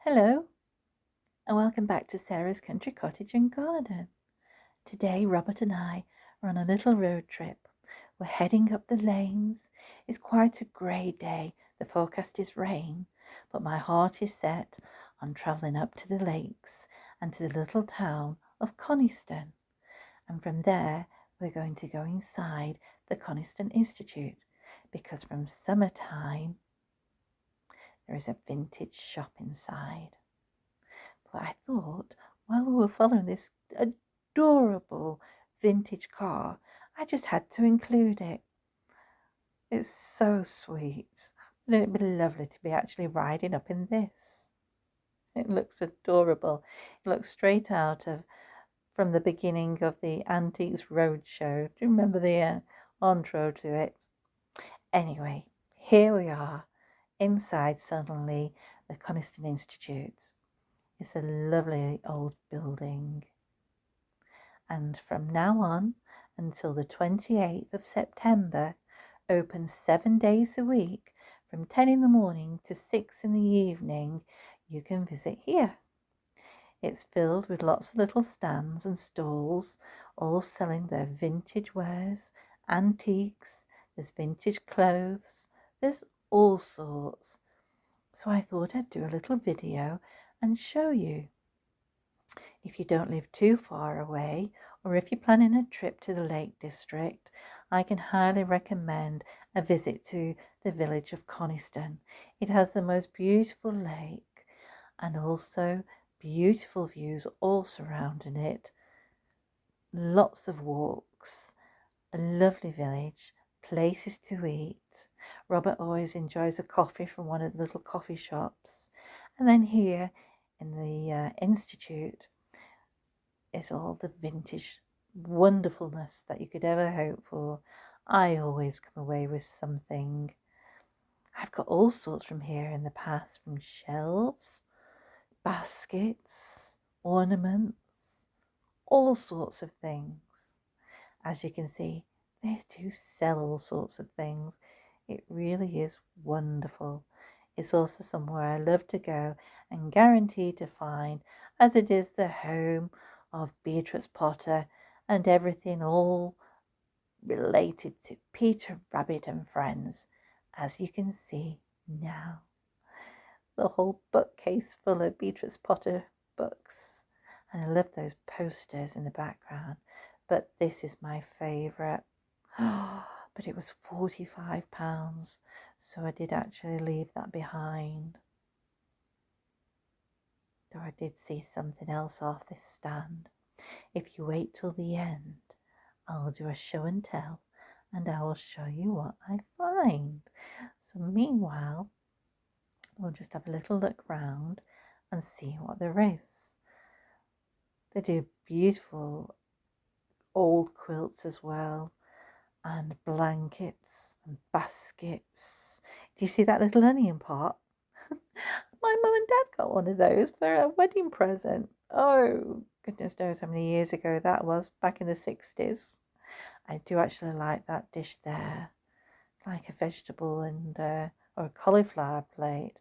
Hello, and welcome back to Sarah's Country Cottage and Garden. Today, Robert and I are on a little road trip. We're heading up the lanes. It's quite a grey day. The forecast is rain, but my heart is set on travelling up to the lakes and to the little town of Coniston. And from there, we're going to go inside the Coniston Institute because from summertime, there is a vintage shop inside. But I thought while we were following this adorable vintage car, I just had to include it. It's so sweet. Wouldn't it be lovely to be actually riding up in this? It looks adorable. It looks straight out of from the beginning of the Antiques Roadshow. Do you remember the intro to it? Anyway, here we are inside suddenly the Coniston Institute. It's a lovely old building. And from now on until the 28th of September, open 7 days a week from 10 in the morning to 6 in the evening, you can visit here. It's filled with lots of little stands and stalls, all selling their vintage wares, antiques, there's vintage clothes, there's all sorts. So I thought I'd do a little video and show you. If you don't live too far away, or if you're planning a trip to the Lake District, I can highly recommend a visit to the village of Coniston. It has the most beautiful lake and also beautiful views all surrounding it. Lots of walks, a lovely village, places to eat. Robert always enjoys a coffee from one of the little coffee shops. And then here in the Institute is all the vintage wonderfulness that you could ever hope for. I always come away with something. I've got all sorts from here in the past, from shelves, baskets, ornaments, all sorts of things. As you can see, they do sell all sorts of things. It really is wonderful. It's also somewhere I love to go and guarantee to find, as it is the home of Beatrix Potter and everything all related to Peter Rabbit and friends, as you can see now. The whole bookcase full of Beatrix Potter books, and I love those posters in the background, but this is my favourite. But it was £45, so I did actually leave that behind. Though I did see something else off this stand. If you wait till the end, I'll do a show and tell, and I will show you what I find. So meanwhile, we'll just have a little look round and see what there is. They do beautiful old quilts as well, and blankets and baskets. Do you see that little onion pot? My mum and dad got one of those for a wedding present. Oh, goodness knows how many years ago that was, back in the 60s. I do actually like that dish there, like a vegetable and or a cauliflower plate.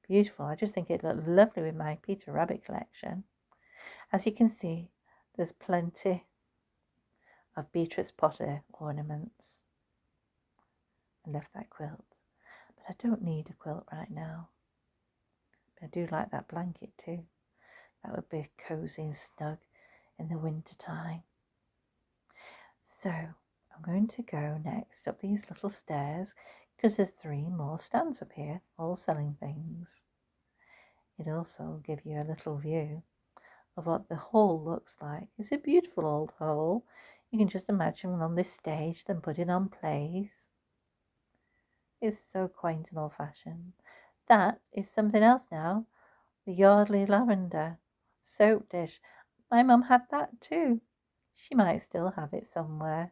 Beautiful. I just think it looked lovely with my Peter Rabbit collection. As you can see, there's plenty of Beatrix Potter ornaments. I love that quilt, but I don't need a quilt right now. But I do like that blanket too. That would be cosy and snug in the winter time. So I'm going to go next up these little stairs because there's 3 more stands up here, all selling things. It also will give you a little view of what the hall looks like. It's a beautiful old hall. You can just imagine on this stage them putting on plays. It's so quaint and old-fashioned. That is something else now. The Yardley lavender soap dish. My mum had that too. She might still have it somewhere.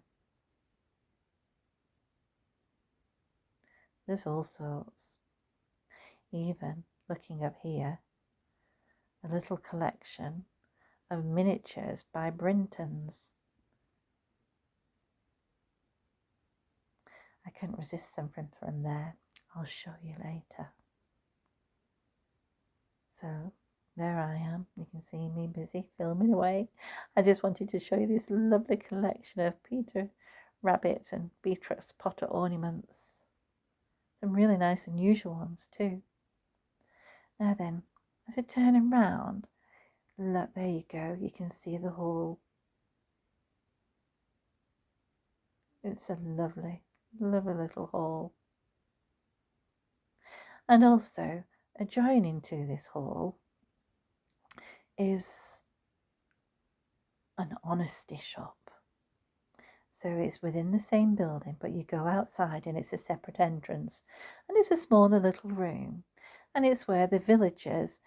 There's all sorts. Even looking up here, a little collection of miniatures by Brintons. I couldn't resist something from there. I'll show you later. So there I am. You can see me busy filming away. I just wanted to show you this lovely collection of Peter Rabbit and Beatrix Potter ornaments. Some really nice unusual ones too. Now then, as I turn around, look, there you go. You can see the hall. It's a lovely, lovely little hall. And also, adjoining to this hall is an honesty shop. So it's within the same building, but you go outside and it's a separate entrance. And it's a smaller little room. And it's where the villagers,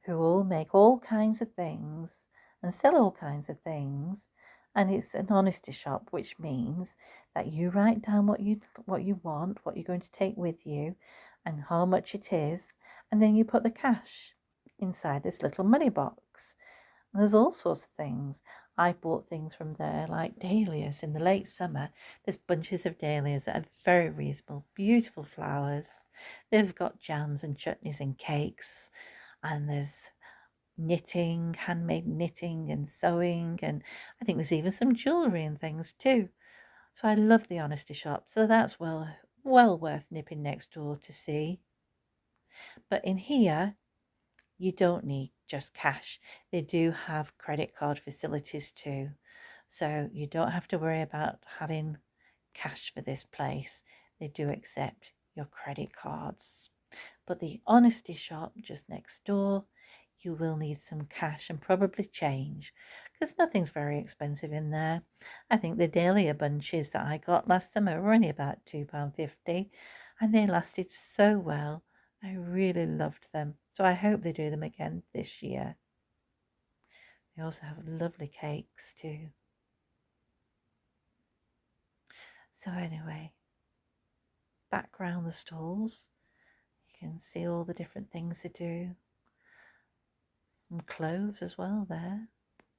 who all make all kinds of things and sell all kinds of things, and it's an honesty shop, which means that you write down what you want, what you're going to take with you, and how much it is, and then you put the cash inside this little money box. And there's all sorts of things. I bought things from there, like dahlias in the late summer. There's bunches of dahlias that are very reasonable, beautiful flowers. They've got jams and chutneys and cakes, and there's knitting, handmade knitting and sewing, and I think there's even some jewellery and things too. So I love the honesty shop, so that's well worth nipping next door to see. But in here, you don't need just cash. They do have credit card facilities too. So you don't have to worry about having cash for this place. They do accept your credit cards. But the honesty shop just next door, you will need some cash and probably change, because nothing's very expensive in there. I think the dahlia bunches that I got last summer were only about £2.50, and they lasted so well. I really loved them, so I hope they do them again this year. They also have lovely cakes too. So anyway, back round the stalls, you can see all the different things they do. Some clothes as well there,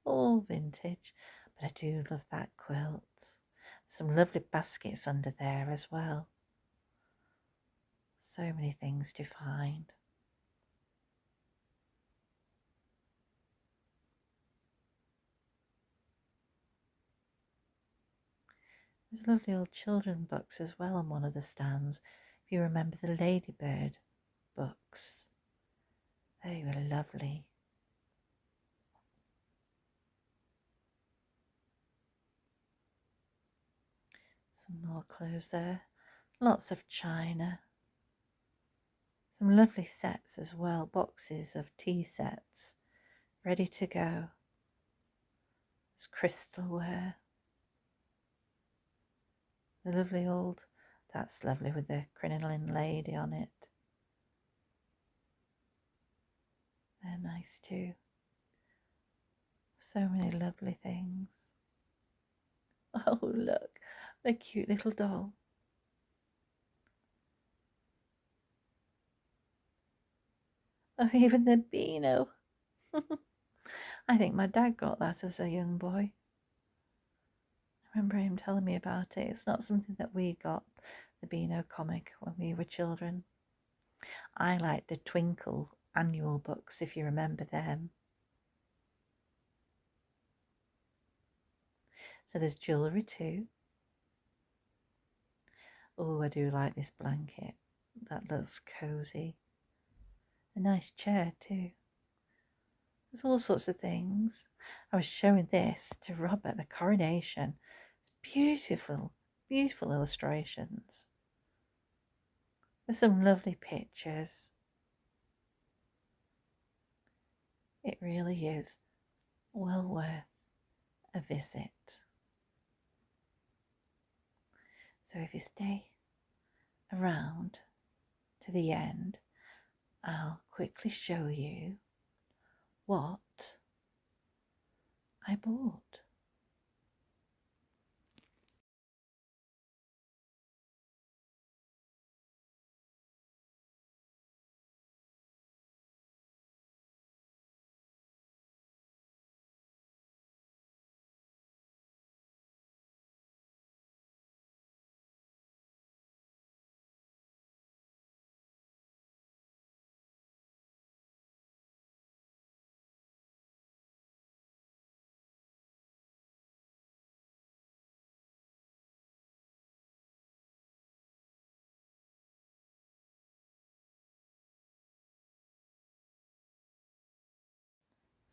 all vintage, but I do love that quilt. Some lovely baskets under there as well. So many things to find. There's lovely old children books as well on one of the stands. If you remember the Ladybird books, they were lovely. Some more clothes there. Lots of china. Some lovely sets as well, boxes of tea sets ready to go. There's crystalware. The lovely old, that's lovely with the crinoline lady on it. They're nice too. So many lovely things. Oh, look, what a cute little doll. Oh, even the Beano. I think my dad got that as a young boy. I remember him telling me about it. It's not something that we got, the Beano comic, when we were children. I like the Twinkle annual books, if you remember them. So there's jewellery too. Oh, I do like this blanket. That looks cosy. A nice chair too. There's all sorts of things. I was showing this to Rob at the coronation. It's beautiful, beautiful illustrations. There's some lovely pictures. It really is well worth a visit. So if you stay around to the end, I'll quickly show you what I bought.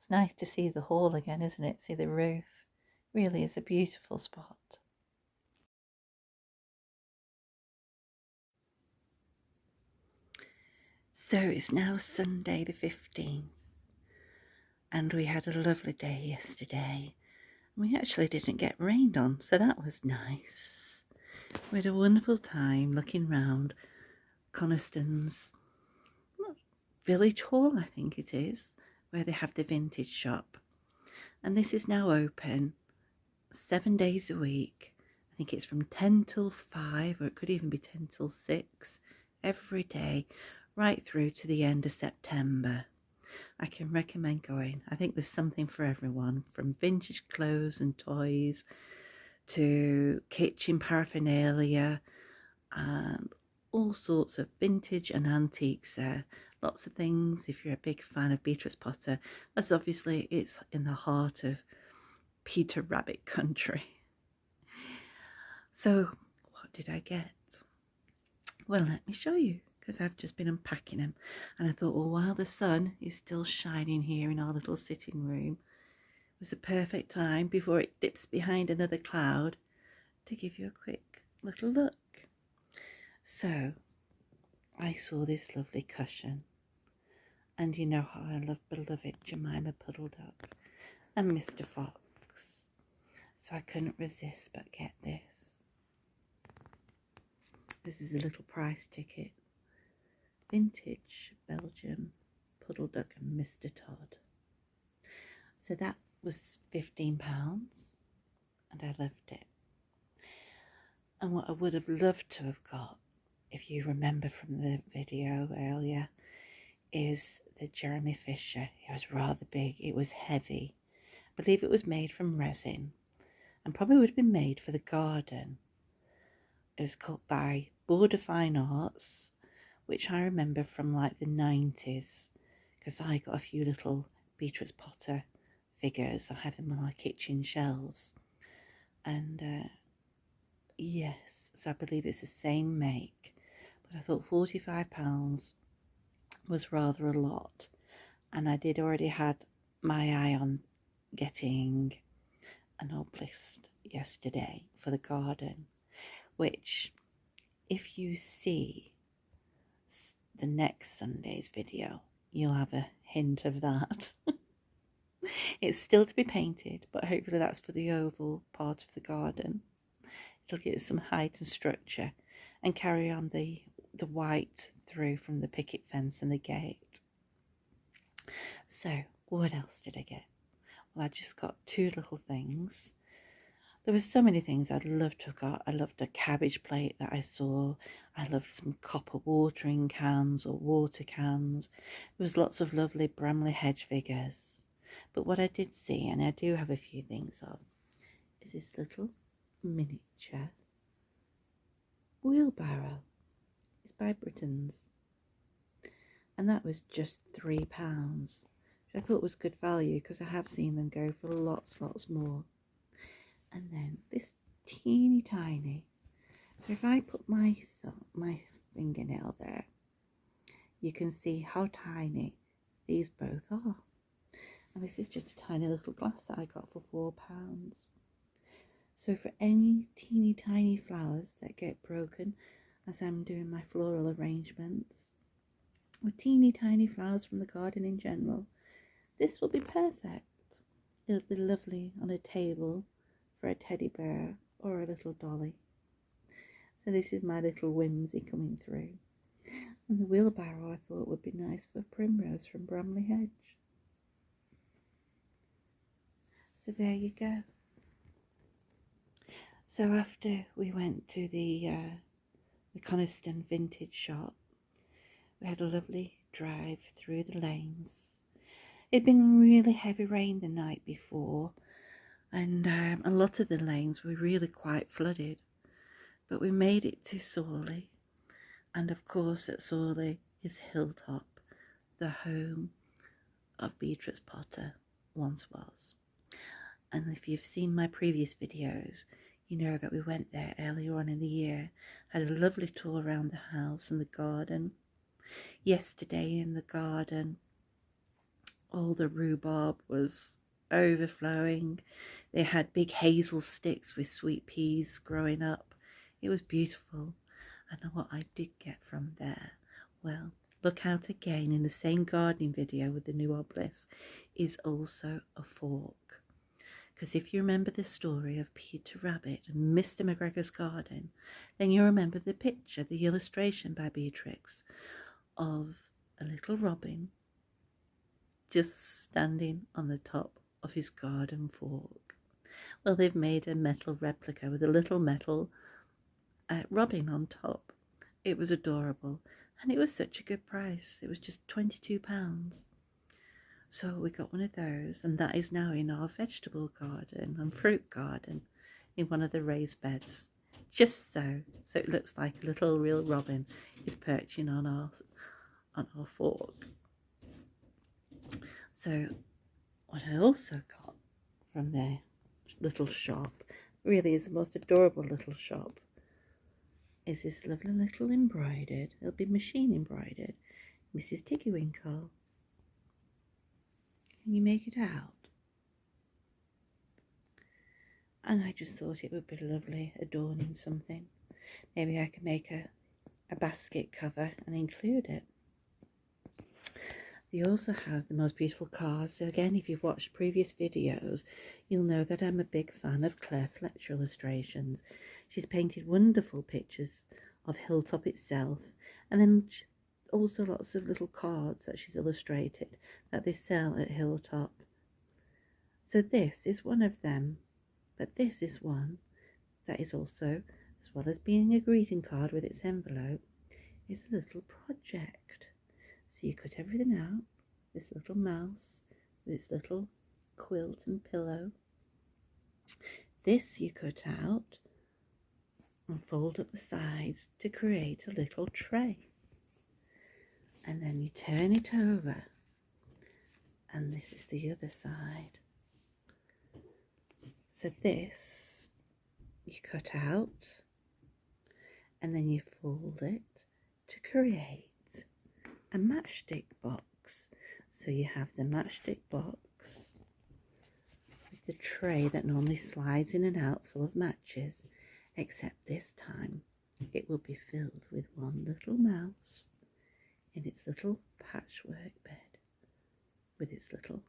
It's nice to see the hall again, isn't it? See the roof. Really is a beautiful spot. So it's now Sunday the 15th, and we had a lovely day yesterday. We actually didn't get rained on, so that was nice. We had a wonderful time looking round Coniston's village hall, I think it is, where they have the vintage shop. And this is now open 7 days a week. I think it's from 10 till 5, or it could even be 10 till 6 every day, right through to the end of September. I can recommend going. I think there's something for everyone, from vintage clothes and toys to kitchen paraphernalia and all sorts of vintage and antiques there. Lots of things if you're a big fan of Beatrix Potter, as obviously it's in the heart of Peter Rabbit country. So what did I get? Well, let me show you, because I've just been unpacking them, and I thought, well, while the sun is still shining here in our little sitting room, it was the perfect time before it dips behind another cloud to give you a quick little look. So I saw this lovely cushion, and you know how I love beloved Jemima Puddle Duck and Mr. Fox, so I couldn't resist but get this. This is a little price ticket. Vintage Belgium Puddle Duck and Mr. Todd. So that was £15, and I loved it. And what I would have loved to have got, if you remember from the video earlier, is the Jeremy Fisher. It was rather big, it was heavy. I believe it was made from resin, and probably would have been made for the garden. It was cut by Board of Fine Arts, which I remember from like the 90s, because I got a few little Beatrix Potter figures. I have them on our kitchen shelves, and yes, so I believe it's the same make, but I thought £45 was rather a lot, and I did already had my eye on getting an obelisk yesterday for the garden, which, if you see the next Sunday's video, you'll have a hint of that. It's still to be painted, but hopefully that's for the oval part of the garden. It'll give it some height and structure and carry on the white through from the picket fence and the gate. So what else did I get? Well, I just got two little things. There were so many things I'd love to have got. I loved a cabbage plate that I saw. I loved some copper watering cans or water cans. There was lots of lovely Bramley hedge figures. But what I did see, and I do have a few things of, is this little miniature wheelbarrow. It's by Britons. And that was just £3, which I thought was good value, because I have seen them go for lots more. And then this teeny tiny, so if I put my fingernail there, you can see how tiny these both are. And this is just a tiny little glass that I got for £4. So for any teeny tiny flowers that get broken as I'm doing my floral arrangements, or teeny tiny flowers from the garden in general, this will be perfect. It'll be lovely on a table for a teddy bear or a little dolly. So this is my little whimsy coming through. And the wheelbarrow I thought would be nice for Primrose from Bramley Hedge. So there you go. So after we went to the Coniston vintage shop, we had a lovely drive through the lanes. It'd been really heavy rain the night before, and a lot of the lanes were really quite flooded, but we made it to Sawley, and of course at Sawley is Hilltop, the home of Beatrix Potter once was. And if you've seen my previous videos, you know that we went there earlier on in the year, had a lovely tour around the house and the garden. Yesterday in the garden all the rhubarb was overflowing. They had big hazel sticks with sweet peas growing up. It was beautiful. And what I did get from there, well, look out again in the same gardening video with the new obelisk, is also a fork. Because if you remember the story of Peter Rabbit and Mr. McGregor's garden, then you remember the picture, the illustration by Beatrix of a little robin just standing on the top of his garden fork. Well, they've made a metal replica with a little metal robin on top. It was adorable, and it was such a good price. It was just £22. So we got one of those, and that is now in our vegetable garden and fruit garden in one of the raised beds. Just so it looks like a little real robin is perching on our fork. So what I also got from their little shop, really is the most adorable little shop, is this lovely little embroidered, it'll be machine embroidered, Mrs. Tiggywinkle. Can you make it out? And I just thought it would be lovely adorning something. Maybe I could make a basket cover and include it. They also have the most beautiful cards. Again, if you've watched previous videos, you'll know that I'm a big fan of Claire Fletcher illustrations. She's painted wonderful pictures of Hilltop itself, and then also lots of little cards that she's illustrated that they sell at Hilltop. So this is one of them, but this is one that is also, as well as being a greeting card with its envelope, is a little project. So you cut everything out, this little mouse with its little quilt and pillow. This you cut out and fold up the sides to create a little tray. And then you turn it over, and this is the other side. So this you cut out, and then you fold it to create a matchstick box. So you have the matchstick box with the tray that normally slides in and out full of matches, except this time it will be filled with one little mouse in its little patchwork bed with its little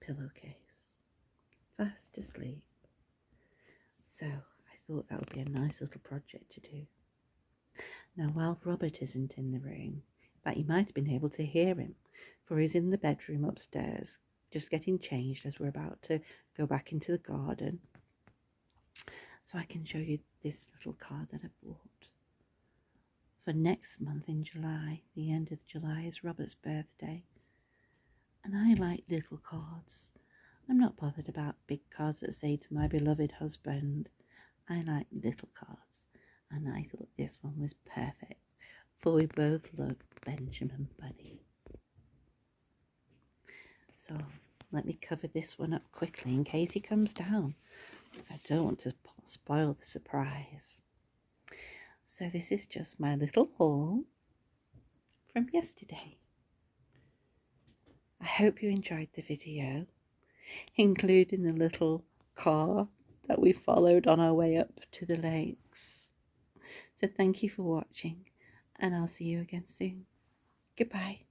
pillowcase, fast asleep. So I thought that would be a nice little project to do. Now, while Robert isn't in the room, but you might have been able to hear him, for he's in the bedroom upstairs, just getting changed as we're about to go back into the garden. So I can show you this little card that I bought. For next month in July, the end of July, is Robert's birthday. And I like little cards. I'm not bothered about big cards that say to my beloved husband. I like little cards. And I thought this one was perfect, for we both love Benjamin Bunny. So let me cover this one up quickly in case he comes down, because I don't want to spoil the surprise. So this is just my little haul from yesterday. I hope you enjoyed the video, including the little car that we followed on our way up to the lakes. So thank you for watching, and I'll see you again soon. Goodbye.